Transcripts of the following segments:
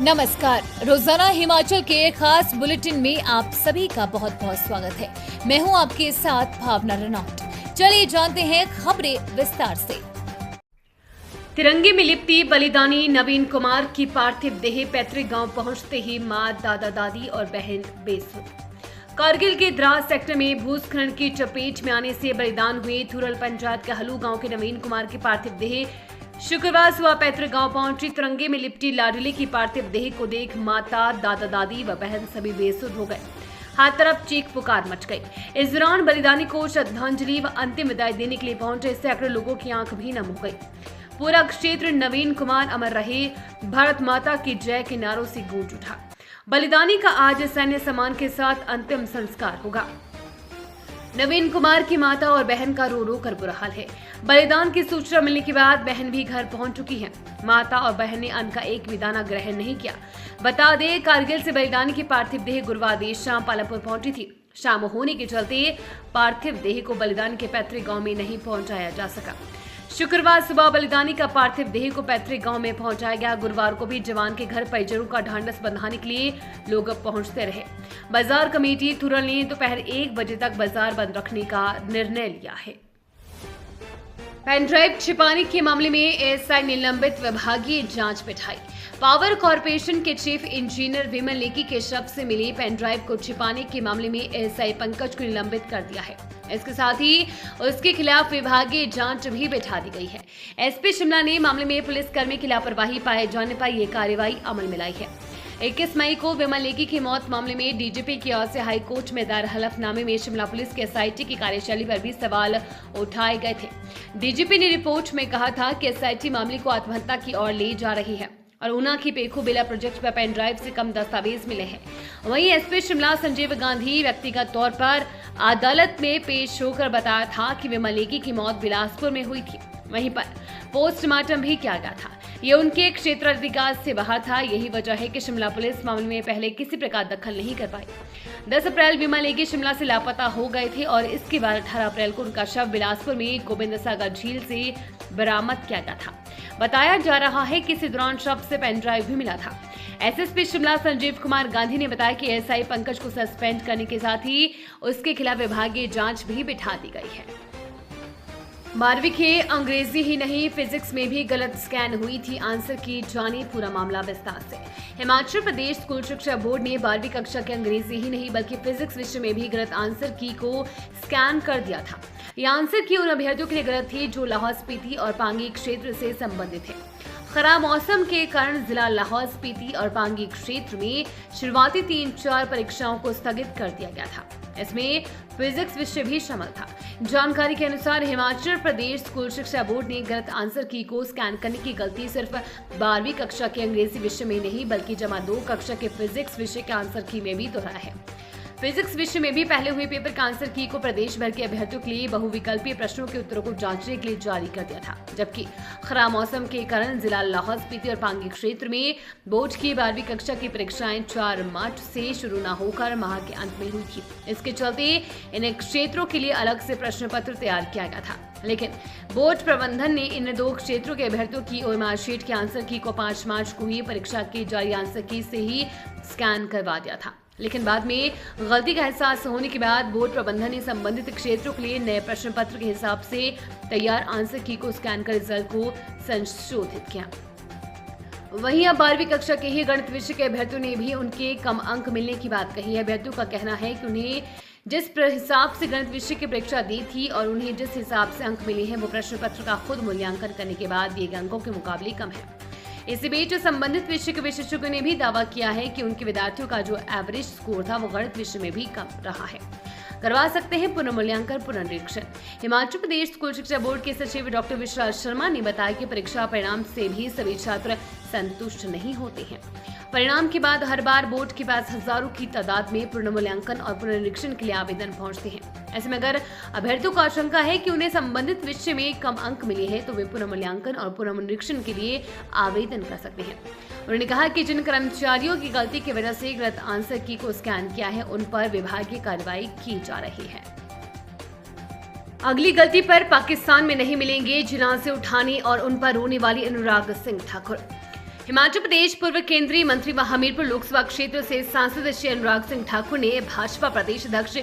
नमस्कार। रोजाना हिमाचल के खास बुलेटिन में आप सभी का बहुत बहुत स्वागत है। मैं हूं आपके साथ भावना रनौट। चलिए जानते हैं खबरें विस्तार से। तिरंगे में लिपटी बलिदानी नवीन कुमार की पार्थिव देह पैतृक गांव पहुंचते ही मां, दादा दादी और बहन बेसुध। कारगिल के द्रास सेक्टर में भूस्खलन की चपेट में आने से बलिदान हुए थुरल पंचायत के हलू गांव के नवीन कुमार की पार्थिव देह शुक्रवार सुबह पैतृक गांव पहुंची। तिरंगे में लिपटी लाडली की पार्थिव देह को देख माता, दादा दादी व बहन सभी बेसुध हो गए। हर तरफ चीख पुकार मच गई। इस दौरान बलिदानी को श्रद्धांजलि व अंतिम विदाई देने के लिए पहुंचे सैकड़ों लोगों की आंख भी नम हो गई। पूरा क्षेत्र नवीन कुमार अमर रहे, भारत माता की जय के नारों से गूंज उठा। बलिदानी का आज सैन्य सम्मान के साथ अंतिम संस्कार होगा। नवीन कुमार की माता और बहन का रो रो कर बुरा हाल है। बलिदान की सूचना मिलने के बाद बहन भी घर पहुंच चुकी है। माता और बहन ने अन्न का एक भी दाना ग्रहण नहीं किया। बता दें, कारगिल से बलिदानी की पार्थिव देह गुरुवार देर शाम पालमपुर पहुंची थी। शाम होने के चलते पार्थिव देह को बलिदान के पैतृक गांव में नहीं पहुंचाया जा सका। शुक्रवार सुबह बलिदानी का पार्थिव देह को पैतृक गांव में पहुंचाया गया। गुरुवार को भी जवान के घर परिजनों का ढांढस बंधाने के लिए लोग पहुंचते रहे। बाजार कमेटी थुरल ने दोपहर 1 बजे तक बाजार बंद रखने का निर्णय लिया है। पेनड्राइव छिपाने के मामले में एएसआई निलंबित, विभागीय जांच बिठाई। पावर कॉर्पोरेशन के चीफ इंजीनियर विमल नेगी के शव से मिली पेनड्राइव को छिपाने के मामले में एएसआई पंकज को निलंबित कर दिया है। इसके साथ ही उसके खिलाफ विभागीय जांच भी बिठा दी गई है। एसपी शिमला ने मामले में पुलिसकर्मी की लापरवाही पाए जाने पर यह कार्रवाई अमल में लाई है। 21 मई को विमल नेगी की मौत मामले में डीजीपी की ओर से हाईकोर्ट में दायर हलफनामे में शिमला पुलिस के एसआईटी की कार्यशैली पर भी सवाल उठाए गए थे। डीजीपी ने रिपोर्ट में कहा था कि एसआईटी मामले को आत्महत्या की ओर ले जा रही है और ऊना की पेखू बेला प्रोजेक्ट पर पेन ड्राइव से कम दस्तावेज मिले हैं। वहीं एसपी शिमला संजीव गांधी व्यक्तिगत तौर पर अदालत में पेश होकर बताया था कि विमल नेगी की मौत बिलासपुर में हुई थी। वहीं पर पोस्टमार्टम भी किया गया था। ये उनके क्षेत्राधिकार से बाहर था। यही वजह है कि शिमला पुलिस मामले में पहले किसी प्रकार दखल नहीं कर पाई। 10 अप्रैल विमल नेगी शिमला से लापता हो गए थे और इसके बाद 18 अप्रैल को उनका शव बिलासपुर में गोविंद सागर झील से बरामद किया गया था। बताया जा रहा है कि इसी दौरान शव से पेन ड्राइव भी मिला था। एसएसपी शिमला संजीव कुमार गांधी ने बताया कि एएसआई पंकज को सस्पेंड करने के साथ ही उसके खिलाफ विभागीय जांच भी बिठा दी गई है। 12वीं के अंग्रेजी ही नहीं, फिजिक्स में भी गलत स्कैन हुई थी आंसर की। जाने पूरा मामला विस्तार से। हिमाचल प्रदेश स्कूल शिक्षा बोर्ड ने 12वीं कक्षा के अंग्रेजी ही नहीं बल्कि फिजिक्स विषय में भी गलत आंसर की को स्कैन कर दिया था। यह आंसर की उन अभ्यर्थियों के लिए गलत थी जो लाहौल स्पीति और पांगी क्षेत्र से संबंधित है। खराब मौसम के कारण जिला लाहौल स्पीति और पांगी क्षेत्र में शुरुआती 3-4 परीक्षाओं को स्थगित कर दिया गया था। इसमें फिजिक्स विषय भी शामिल था। जानकारी के अनुसार हिमाचल प्रदेश स्कूल शिक्षा बोर्ड ने गलत आंसर की को स्कैन करने की गलती सिर्फ 12वीं कक्षा के अंग्रेजी विषय में नहीं बल्कि जमा 2 कक्षा के फिजिक्स विषय के आंसर की में भी दोहराया है। फिजिक्स विषय में भी पहले हुए पेपर का आंसर की को प्रदेश भर के अभ्यर्थियों के लिए बहुविकल्पीय प्रश्नों के उत्तरों को जांचने के लिए जारी कर दिया था। जबकि खराब मौसम के कारण जिला लाहौल स्पीति और पांगी क्षेत्र में बोर्ड की 12वीं कक्षा की परीक्षाएं 4 मार्च से शुरू न होकर माह के अंत में हुई थी। इसके चलते इन क्षेत्रों के लिए अलग से प्रश्न पत्र तैयार किया गया था, लेकिन बोर्ड प्रबंधन ने इन 2 क्षेत्रों के अभ्यर्थियों की ओएमआर शीट के आंसर की को 5 मार्च को हुई परीक्षा की जारी आंसर की से ही स्कैन करवा दिया था। लेकिन बाद में गलती का एहसास होने के बाद बोर्ड प्रबंधन ने संबंधित क्षेत्रों के लिए नए प्रश्न पत्र के हिसाब से तैयार आंसर की को स्कैन कर रिजल्ट को संशोधित किया। वहीं अब 12वीं कक्षा के ही गणित विषय के अभ्यर्थियों ने भी उनके कम अंक मिलने की बात कही है। अभ्यर्थियों का कहना है कि उन्हें जिस हिसाब से गणित विषय की परीक्षा दी थी और उन्हें जिस हिसाब से अंक मिले हैं वो प्रश्न पत्र का खुद मूल्यांकन करने के बाद दिए गए अंकों के मुकाबले कम है। इसी बीच संबंधित विषय के विशेषज्ञों ने भी दावा किया है कि उनके विद्यार्थियों का जो एवरेज स्कोर था वो गणित विषय में भी कम रहा है। करवा सकते हैं पुनर्मूल्यांकन पुनर्निरीक्षण। हिमाचल प्रदेश स्कूल शिक्षा बोर्ड के सचिव डॉक्टर विशाल शर्मा ने बताया कि परीक्षा परिणाम से भी सभी छात्र संतुष्ट नहीं होते हैं। परिणाम के बाद हर बार बोर्ड के पास हजारों की तादाद में पुनर्मूल्यांकन और पुनर्निरीक्षण के लिए आवेदन पहुंचते हैं। ऐसे में अगर अभ्यर्थियों को आशंका है कि उन्हें संबंधित विषय में कम अंक मिले हैं तो वे पुनर्मूल्यांकन और पुनर्निरीक्षण के लिए आवेदन कर सकते हैं। उन्होंने कहा कि जिन कर्मचारियों की गलती की वजह से गलत आंसर की को स्कैन किया है उन पर विभागीय कार्रवाई की जा रही है। अगली गलती पर पाकिस्तान में नहीं मिलेंगे जनाजे उठाने और उन पर रोने वाली अनुराग सिंह ठाकुर। हिमाचल प्रदेश पूर्व केंद्रीय मंत्री व हमीरपुर लोकसभा क्षेत्र से सांसद श्री अनुराग सिंह ठाकुर ने भाजपा प्रदेश अध्यक्ष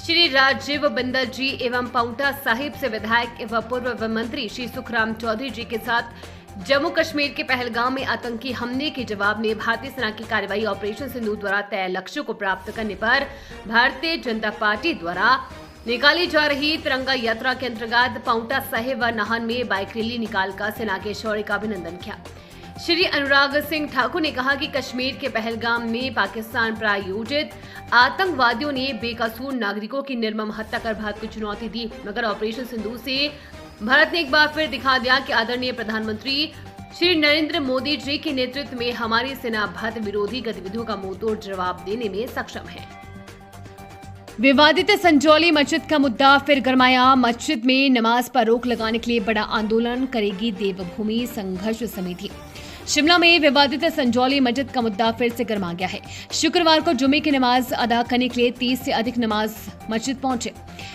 श्री राजीव बिंदल जी एवं पांवटा साहिब से विधायक एवं पूर्व मंत्री श्री सुखराम चौधरी जी के साथ जम्मू कश्मीर के पहलगाम में आतंकी हमले के जवाब में भारतीय सेना की कार्रवाई ऑपरेशन सिंदूर द्वारा तय लक्ष्यों को प्राप्त करने पर भारतीय जनता पार्टी द्वारा निकाली जा रही तिरंगा यात्रा के अंतर्गत पांवटा साहिब व नाहन में बाइक रैली निकालकर सेना के शौर्य का अभिनंदन किया। श्री अनुराग सिंह ठाकुर ने कहा कि कश्मीर के पहलगाम में पाकिस्तान प्रायोजित आतंकवादियों ने बेकसूर नागरिकों की निर्मम हत्या कर भारत को चुनौती दी, मगर ऑपरेशन सिंदूर से भारत ने एक बार फिर दिखा दिया कि आदरणीय प्रधानमंत्री श्री नरेंद्र मोदी जी के नेतृत्व में हमारी सेना भारत विरोधी गतिविधियों का मुंहतोड़ जवाब देने में सक्षम है। विवादित संजौली मस्जिद का मुद्दा फिर गरमाया। मस्जिद में नमाज पर रोक लगाने के लिए बड़ा आंदोलन करेगी देवभूमि संघर्ष समिति। शिमला में विवादित संजौली मस्जिद का मुद्दा फिर से गर्मा गया है। शुक्रवार को जुमे की नमाज अदा करने के लिए 30 से अधिक नमाज मस्जिद पहुंचे।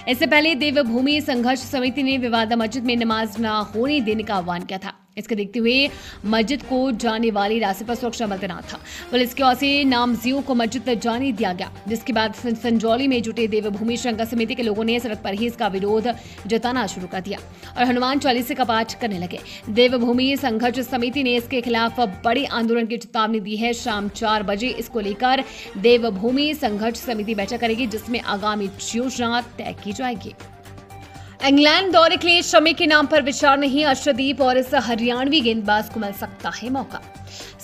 इससे पहले देवभूमि संघर्ष समिति ने विवादित मस्जिद में नमाज न होने देने का आह्वान किया था। इसके देखते हुए मस्जिद को जाने वाली रास्ते पर सुरक्षा बल तैनात था। पुलिस की ओर से नामजदों को मस्जिद तक जाने दिया गया, जिसके बाद संजौली में जुटे देवभूमि संघर्ष समिति के लोगों ने सड़क पर ही इसका विरोध जताना शुरू कर दिया और हनुमान चालीसा का पाठ करने लगे। देवभूमि संघर्ष समिति ने इसके खिलाफ बड़े आंदोलन की चेतावनी दी है। शाम 4 बजे इसको लेकर देवभूमि संघर्ष समिति बैठक करेगी, जिसमें आगामी योजना तय की जाएगी। इंग्लैंड दौरे के लिए शमी के नाम पर विचार नहीं, अर्शदीप और इस हरियाणवी गेंदबाज को मिल सकता है मौका।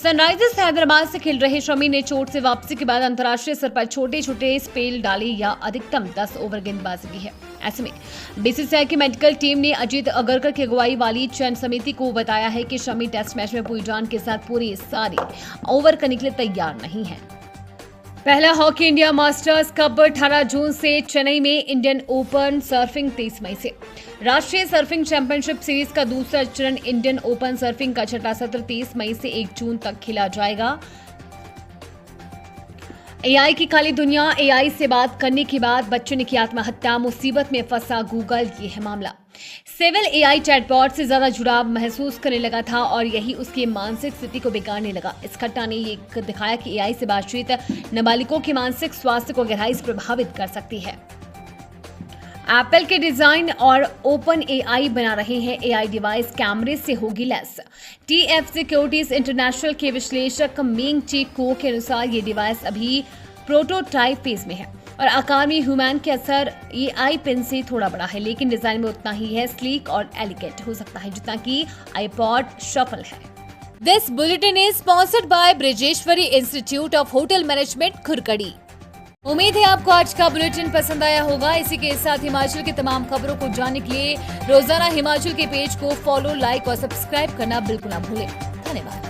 सनराइजर्स हैदराबाद से खेल रहे शमी ने चोट से वापसी के बाद अंतर्राष्ट्रीय स्तर पर छोटे छोटे स्पेल डाले या अधिकतम 10 ओवर गेंदबाजी की है। ऐसे में बीसीसीआई की मेडिकल टीम ने अजीत अगरकर की अगुवाई वाली चयन समिति को बताया है कि शमी टेस्ट मैच में पूरी जान के साथ पूरी सारी ओवर करने के लिए तैयार नहीं है। पहला हॉकी इंडिया मास्टर्स कप 18 जून से चेन्नई में, इंडियन ओपन सर्फिंग 23 मई से। राष्ट्रीय सर्फिंग चैंपियनशिप सीरीज का दूसरा चरण इंडियन ओपन सर्फिंग का छठा सत्र 23 मई से 1 जून तक खेला जाएगा। एआई की काली दुनिया। एआई से बात करने के बाद बच्चे ने की आत्महत्या, मुसीबत में फंसा गूगल, ये है मामला। सिविल एआई चैटबॉट से ज्यादा जुड़ाव महसूस करने लगा था और यही उसकी मानसिक स्थिति को बिगाड़ने लगा। इस घटना ने ये दिखाया कि एआई से बातचीत नाबालिगों के मानसिक स्वास्थ्य को गहराई से प्रभावित कर सकती है। एप्पल के डिजाइन और ओपन एआई बना रहे हैं एआई डिवाइस कैमरे से होगी लैस। टीएफ सिक्योरिटीज इंटरनेशनल के विश्लेषक मेंग ची को के अनुसार ये डिवाइस अभी प्रोटोटाइप फेज में है और आकार में ह्यूमन के असर एआई पेन से थोड़ा बड़ा है, लेकिन डिजाइन में उतना ही है स्लीक और एलिगेंट हो सकता है जितना कि आईपॉड शफल है। This bulletin is sponsored by Brijeshwari institute of hotel management Khurkadi. उम्मीद है आपको आज का बुलेटिन पसंद आया होगा। इसी के साथ हिमाचल की तमाम खबरों को जानने के लिए रोजाना हिमाचल के पेज को फॉलो, लाइक और सब्सक्राइब करना बिल्कुल ना भूलें। धन्यवाद।